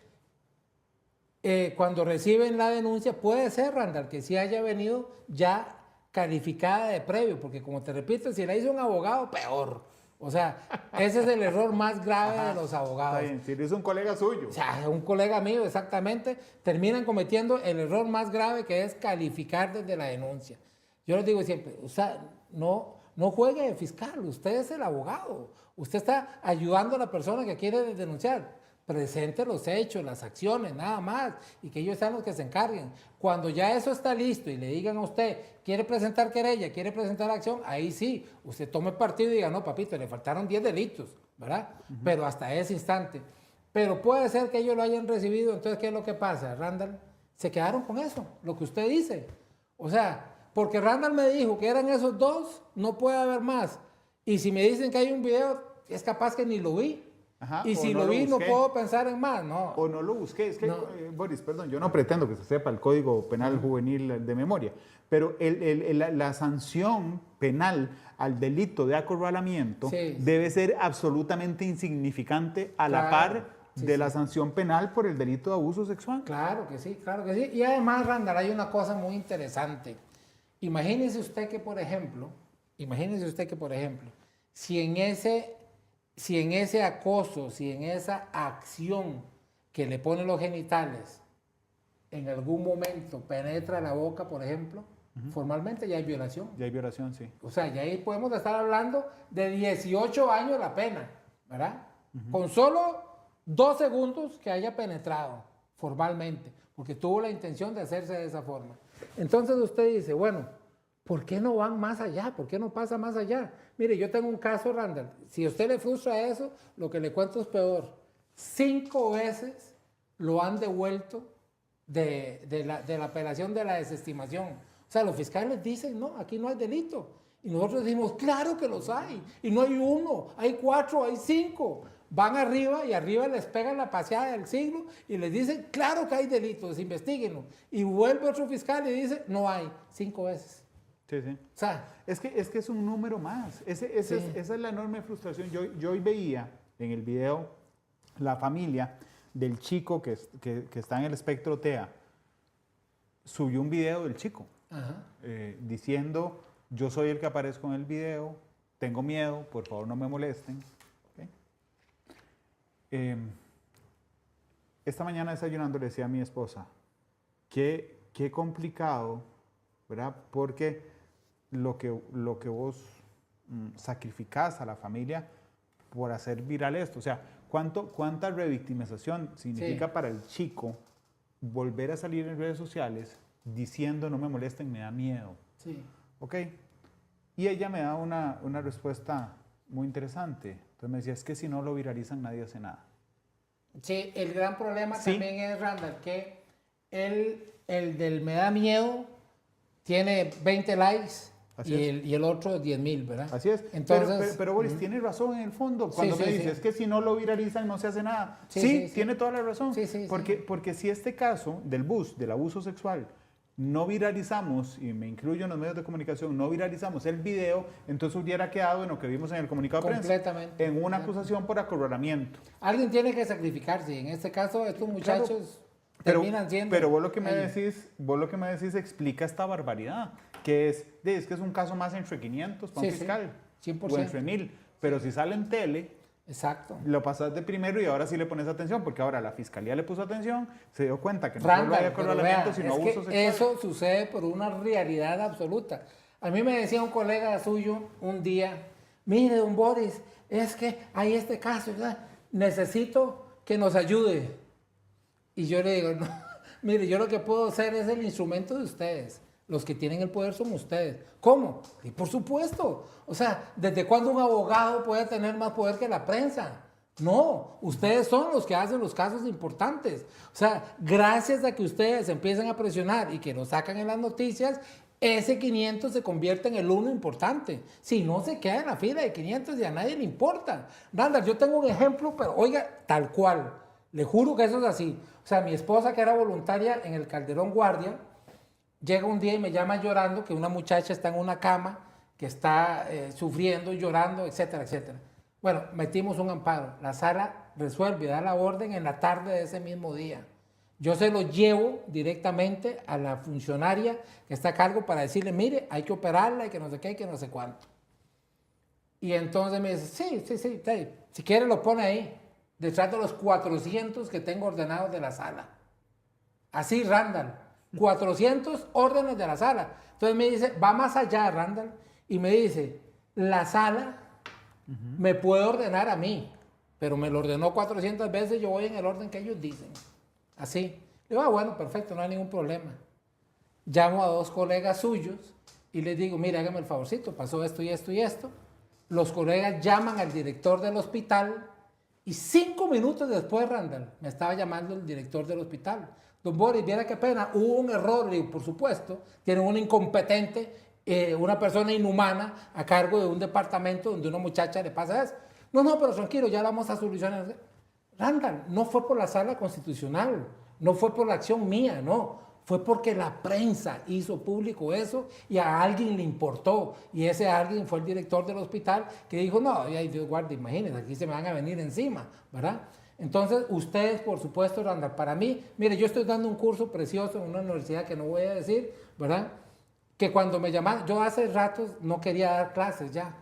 cuando reciben la denuncia, puede ser, Randall, que sí haya venido ya calificada de previo, porque como te repito, si la hizo un abogado, peor. O sea, ese es el error más grave de los abogados. Está bien, si lo hizo un colega suyo. O sea, un colega mío, exactamente, terminan cometiendo el error más grave, que es calificar desde la denuncia. Yo les digo siempre, o sea, no juegue de fiscal, usted es el abogado. Usted está ayudando a la persona que quiere denunciar. presente los hechos, las acciones, nada más, y que ellos sean los que se encarguen. Cuando ya eso está listo y le digan a usted, quiere presentar querella, quiere presentar acción, ahí sí, usted tome partido y diga, no, papito, le faltaron 10 delitos, ¿verdad? Pero hasta ese instante. Pero puede ser que ellos lo hayan recibido, entonces, ¿qué es lo que pasa, Randall? Se quedaron con eso, lo que usted dice. O sea, porque Randall me dijo que eran esos dos, no puede haber más. Y si me dicen que hay un video, es capaz que ni lo vi. Ajá, y si no lo vi, no puedo pensar en más, no. O no lo busqué. Es que, No. Boris, perdón, yo no pretendo que se sepa el Código Penal Juvenil de memoria, pero la sanción penal al delito de acorralamiento Sí, debe ser absolutamente insignificante a la Claro, par sí, de sí. la sanción penal por el delito de abuso sexual. Claro que sí, claro que sí. Y además, Randall, hay una cosa muy interesante. Imagínese usted que, por ejemplo, si en ese acoso, si en esa acción que le ponen los genitales, en algún momento penetra la boca, por ejemplo, formalmente ya hay violación. Ya hay violación, sí. O sea, ya ahí podemos estar hablando de 18 años la pena, ¿verdad? Con solo 2 segundos que haya penetrado formalmente, porque tuvo la intención de hacerse de esa forma. Entonces usted dice, bueno, ¿por qué no van más allá? ¿Por qué no pasa más allá? Mire, yo tengo un caso, Randall. Si a usted le frustra eso, lo que le cuento es peor. 5 veces lo han devuelto de la apelación de la desestimación. O sea, los fiscales dicen, no, aquí no hay delito. Y nosotros decimos, claro que los hay. Y no hay 1, hay 4, hay 5. Van arriba y arriba les pegan la paseada del siglo y les dicen, claro que hay delitos, investiguenlo. Y vuelve otro fiscal y dice, no hay, 5 veces. Sí, sí. O sea, Es que es un número más. Esa es la enorme frustración. Yo hoy veía en el video la familia del chico que está en el espectro TEA. Subió un video del chico diciendo, yo soy el que aparezco en el video, tengo miedo, por favor no me molesten. ¿Okay? Esta mañana desayunando le decía a mi esposa, qué complicado, ¿verdad? Porque lo que vos sacrificás a la familia por hacer viral esto. O sea, ¿cuánta revictimización significa para el chico volver a salir en redes sociales diciendo no me molesten, me da miedo? sí. ¿Ok? Y ella me da una respuesta muy interesante. Entonces me decía, es que si no lo viralizan nadie hace nada. Sí, el gran problema Sí. también es, Randall, que el del me da miedo tiene 20 likes Así y el otro 10,000, ¿verdad? Así es. Entonces, pero Boris, tiene razón en el fondo. Cuando Sí, me sí, dice, sí. es que si no lo viralizan no se hace nada. Sí, Sí, sí, sí. tiene toda la razón. Sí, sí, porque si este caso del abuso sexual, no viralizamos, y me incluyo en los medios de comunicación, no viralizamos el video, entonces hubiera quedado en lo que vimos en el comunicado de prensa. Completamente. En una acusación por acorralamiento. Alguien tiene que sacrificarse. En este caso, estos muchachos terminan siendo... Pero vos lo que me ellos. decís explica esta barbaridad, que es que es un caso más entre 500 para un Sí, sí, fiscal, 100%. o entre 1000. Pero si sale en tele, Exacto. lo pasas de primero y ahora sí le pones atención, porque ahora la fiscalía le puso atención, se dio cuenta que no solo hay Randall, pero acorralamiento, vea, sino es abuso que sexual. eso sucede por una realidad absoluta. A mí me decía un colega suyo un día, mire, don Boris, es que hay este caso, ¿verdad? Necesito que nos ayude. Y yo le digo, no, mire, yo lo que puedo ser es el instrumento de ustedes. Los que tienen el poder son ustedes. ¿Cómo? Y por supuesto. O sea, ¿desde cuándo un abogado puede tener más poder que la prensa? No, ustedes son los que hacen los casos importantes. O sea, gracias a que ustedes empiezan a presionar y que lo sacan en las noticias, ese 500 se convierte en el 1 importante. Si no, se queda en la fila de 500 y a nadie le importa. Randall, yo tengo un ejemplo, pero oiga, tal cual. Le juro que eso es así. O sea, mi esposa, que era voluntaria en el Calderón Guardia, llega un día y me llama llorando que una muchacha está en una cama, que está sufriendo, llorando, etcétera, etcétera. Bueno, metimos un amparo. La sala resuelve, da la orden en la tarde de ese mismo día. Yo se lo llevo directamente a la funcionaria que está a cargo para decirle, mire, hay que operarla y que no sé qué y que no sé cuánto. Y entonces me dice, sí, si quiere lo pone ahí, detrás de los 400 que tengo ordenados de la sala. Así, Randall. 400 órdenes de la sala. Entonces me dice, va más allá, Randall, y me dice, la sala me puede ordenar a mí, pero me lo ordenó 400 veces, yo voy en el orden que ellos dicen. Así. Le digo, bueno, perfecto, no hay ningún problema. Llamo a 2 colegas suyos y les digo, mire, hágame el favorcito, pasó esto y esto y esto. Los colegas llaman al director del hospital y 5 minutos después, Randall, me estaba llamando el director del hospital. Don Boris, viera qué pena, hubo un error, y por supuesto, tienen un incompetente, una persona inhumana a cargo de un departamento donde una muchacha le pasa eso. No, pero tranquilo, ya lo vamos a solucionar. Randall, no fue por la sala constitucional, no fue por la acción mía, no. Fue porque la prensa hizo público eso y a alguien le importó. Y ese alguien fue el director del hospital que dijo, no, ay Dios guarde, imagínense, aquí se me van a venir encima, ¿verdad? Entonces, ustedes, por supuesto, Randall, para mí, mire, yo estoy dando un curso precioso en una universidad que no voy a decir, ¿verdad? Que cuando me llaman, yo hace ratos no quería dar clases ya,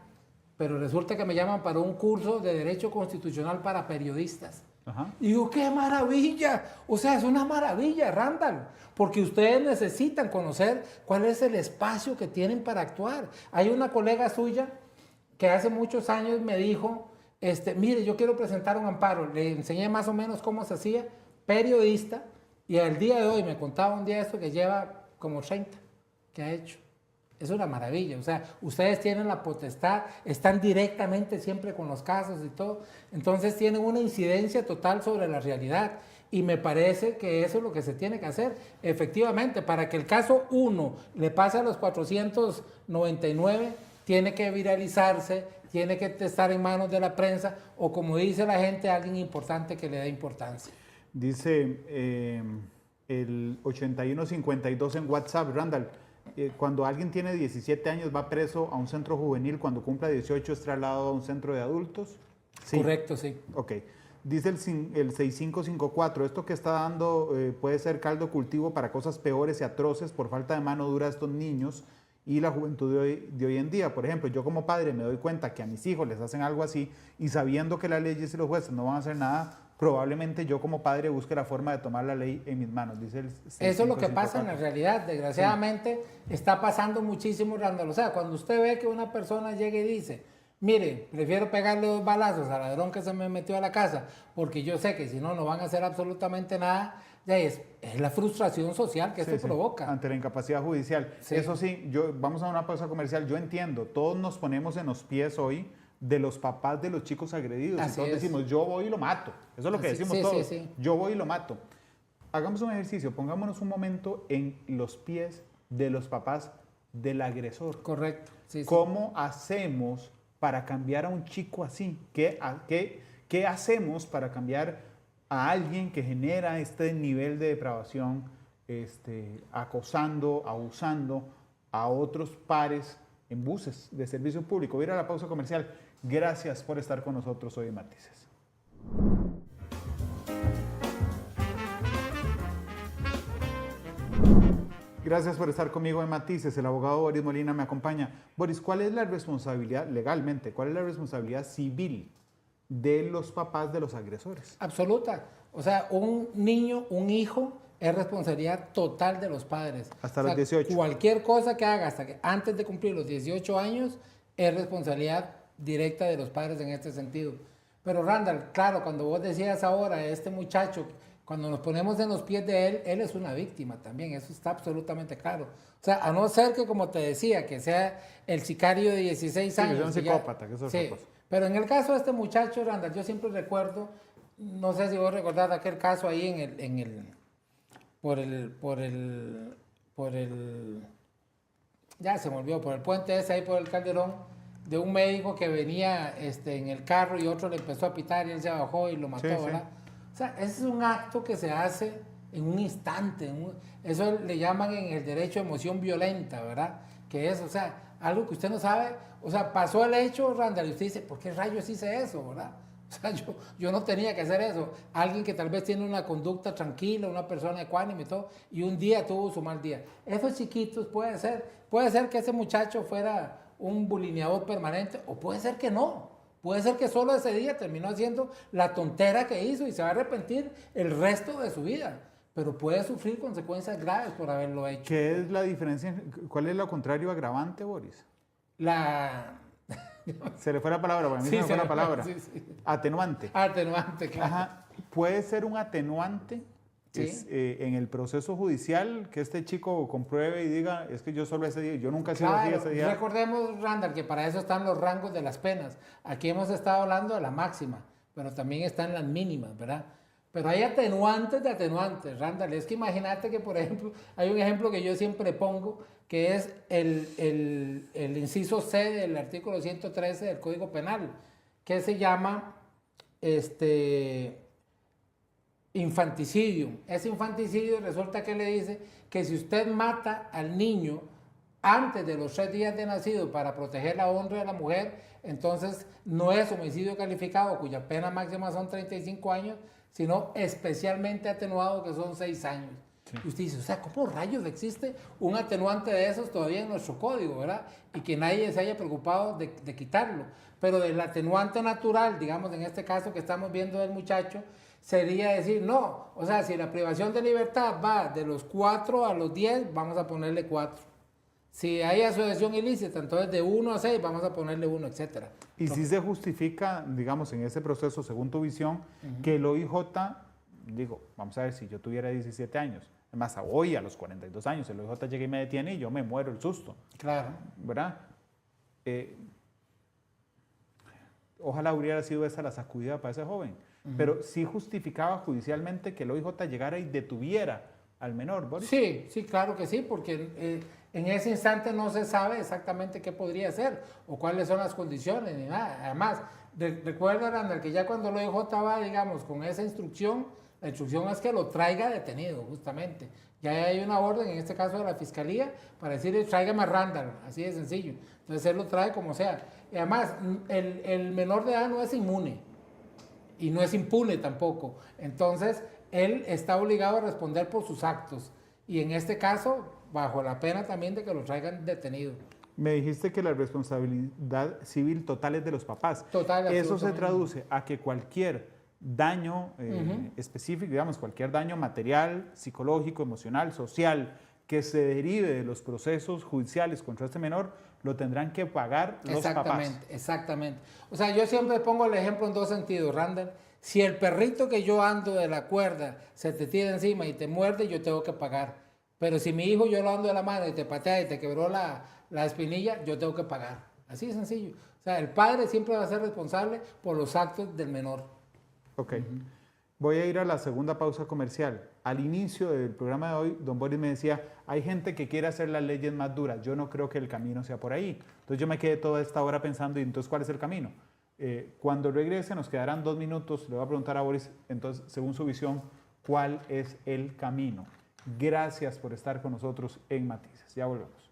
pero resulta que me llaman para un curso de Derecho Constitucional para periodistas. Ajá. Y digo, ¡qué maravilla! O sea, es una maravilla, Randall, porque ustedes necesitan conocer cuál es el espacio que tienen para actuar. Hay una colega suya que hace muchos años me dijo, mire, yo quiero presentar un amparo. Le enseñé más o menos cómo se hacía, periodista, y al día de hoy me contaba un día esto que lleva como 30 que ha hecho. Es una maravilla, o sea, ustedes tienen la potestad, están directamente siempre con los casos y todo, entonces tienen una incidencia total sobre la realidad y me parece que eso es lo que se tiene que hacer, efectivamente, para que el caso 1 le pase a los 499, tiene que viralizarse, tiene que estar en manos de la prensa o como dice la gente, alguien importante que le dé importancia. Dice el 8152 en WhatsApp, Randall. Cuando alguien tiene 17 años va preso a un centro juvenil, cuando cumpla 18 es trasladado a un centro de adultos. Sí. Correcto, sí. Ok. Dice el 6554, esto que está dando puede ser caldo cultivo para cosas peores y atroces por falta de mano dura de estos niños y la juventud de hoy en día. Por ejemplo, yo como padre me doy cuenta que a mis hijos les hacen algo así y sabiendo que las leyes y los jueces no van a hacer nada, probablemente yo como padre busque la forma de tomar la ley en mis manos, dice el 6554. Eso es lo que pasa en la realidad, desgraciadamente sí. Está pasando muchísimo, Randall. O sea, cuando usted ve que una persona llega y dice, mire, prefiero pegarle 2 balazos al ladrón que se me metió a la casa, porque yo sé que si no, no van a hacer absolutamente nada, ya es la frustración social que esto provoca. Ante la incapacidad judicial. Sí. Eso sí, vamos a una pausa comercial, yo entiendo, todos nos ponemos en los pies hoy de los papás de los chicos agredidos. Así entonces decimos, yo voy y lo mato. Eso es lo que decimos todos. Sí. Yo voy y lo mato. Hagamos un ejercicio, pongámonos un momento en los pies de los papás del agresor. Correcto. ¿Cómo hacemos para cambiar a un chico así? ¿Qué hacemos para cambiar a alguien que genera este nivel de depravación, acosando, abusando a otros pares en buses de servicio público? Voy a ir a la pausa comercial. Gracias por estar con nosotros hoy en Matices. Gracias por estar conmigo en Matices. El abogado Boris Molina me acompaña. Boris, ¿cuál es la responsabilidad legalmente, cuál es la responsabilidad civil de los papás de los agresores? Absoluta. O sea, un niño, un hijo, es responsabilidad total de los padres. Hasta los 18. Cualquier cosa que haga hasta que antes de cumplir los 18 años es responsabilidad directa de los padres en este sentido. Pero Randall, claro, cuando vos decías ahora, este muchacho, cuando nos ponemos en los pies de él es una víctima también, eso está absolutamente claro. O sea, a no ser que, como te decía, que sea el sicario de 16 años. Que sea un psicópata, que eso es otra cosa. Pero en el caso de este muchacho, Randall, yo siempre recuerdo, no sé si vos recordás aquel caso ahí ya se me olvidó, por el puente ese ahí por el Calderón, de un médico que venía en el carro y otro le empezó a pitar y él se bajó y lo mató, ¿verdad? Sí. O sea, ese es un acto que se hace en un instante, eso le llaman en el derecho emoción violenta, ¿verdad? Que es, o sea, algo que usted no sabe, o sea, pasó el hecho, Randall, y usted dice, ¿por qué rayos hice eso, verdad? O sea, yo no tenía que hacer eso. Alguien que tal vez tiene una conducta tranquila, una persona ecuánime y todo, y un día tuvo su mal día. Esos chiquitos puede ser que ese muchacho fuera un bulineador permanente, o puede ser que no. Puede ser que solo ese día terminó haciendo la tontera que hizo y se va a arrepentir el resto de su vida. Pero puede sufrir consecuencias graves por haberlo hecho. ¿Qué es la diferencia? ¿Cuál es lo contrario agravante, Boris? Se le fue la palabra, para mí Sí, se me fue la se- palabra. sí, sí. Atenuante. Atenuante, claro. Ajá. Puede ser un atenuante Sí. en el proceso judicial que este chico compruebe y diga, es que yo solo ese día, yo nunca he sido así Claro, ese día. recordemos, Randall, que para eso están los rangos de las penas. Aquí hemos estado hablando de la máxima, pero también están las mínimas, ¿verdad? Pero hay atenuantes de atenuantes, Randall. Es que imagínate que, por ejemplo, hay un ejemplo que yo siempre pongo, que es el inciso C del artículo 113 del Código Penal, que se llama infanticidio. Ese infanticidio resulta que le dice que si usted mata al niño antes de los 3 días de nacido para proteger la honra de la mujer, entonces no es homicidio calificado, cuya pena máxima son 35 años, sino especialmente atenuado, que son 6 años. Sí. Y usted dice, o sea, ¿cómo rayos existe un atenuante de esos todavía en nuestro código, verdad? Y que nadie se haya preocupado de quitarlo. Pero del atenuante natural, digamos, en este caso que estamos viendo del muchacho, sería decir, no, o sea, si la privación de libertad va de los 4 a los 10, vamos a ponerle 4. Si hay asociación ilícita, entonces de 1 a 6 vamos a ponerle 1, etc. Y si se justifica, digamos, en ese proceso, según tu visión, que el OIJ, digo, vamos a ver, si yo tuviera 17 años, además hoy a los 42 años, el OIJ llega y me detiene y yo me muero el susto. Claro. ¿Verdad? Ojalá hubiera sido esa la sacudida para ese joven. Pero sí justificaba judicialmente que el OIJ llegara y detuviera al menor, ¿Boris? Sí, sí, claro que sí, porque en ese instante no se sabe exactamente qué podría ser o cuáles son las condiciones ni nada. Además, recuerda, Randall, que ya cuando el OIJ va, digamos, con esa instrucción, la instrucción es que lo traiga detenido, justamente. Ya hay una orden, en este caso de la Fiscalía, para decirle, tráigame a Randall, así de sencillo. Entonces él lo trae como sea. Y además, el menor de edad no es inmune y no es impune tampoco. Entonces, él está obligado a responder por sus actos. Y en este caso, bajo la pena también de que lo traigan detenido. Me dijiste que la responsabilidad civil total es de los papás. Total, eso se traduce a que cualquier daño específico, digamos, cualquier daño material, psicológico, emocional, social, que se derive de los procesos judiciales contra este menor, lo tendrán que pagar los papás. Exactamente. O sea, yo siempre pongo el ejemplo en 2 sentidos, Randall. Si el perrito que yo ando de la cuerda se te tira encima y te muerde, yo tengo que pagar. Pero si mi hijo yo lo ando de la mano y te patea y te quebró la espinilla, yo tengo que pagar. Así de sencillo. O sea, el padre siempre va a ser responsable por los actos del menor. Ok. Voy a ir a la segunda pausa comercial. Al inicio del programa de hoy, don Boris me decía, hay gente que quiere hacer las leyes más duras. Yo no creo que el camino sea por ahí. Entonces yo me quedé toda esta hora pensando, ¿y entonces cuál es el camino? Cuando regrese, nos quedarán 2 minutos. Le voy a preguntar a Boris, entonces, según su visión, ¿cuál es el camino? Gracias por estar con nosotros en Matices. Ya volvemos.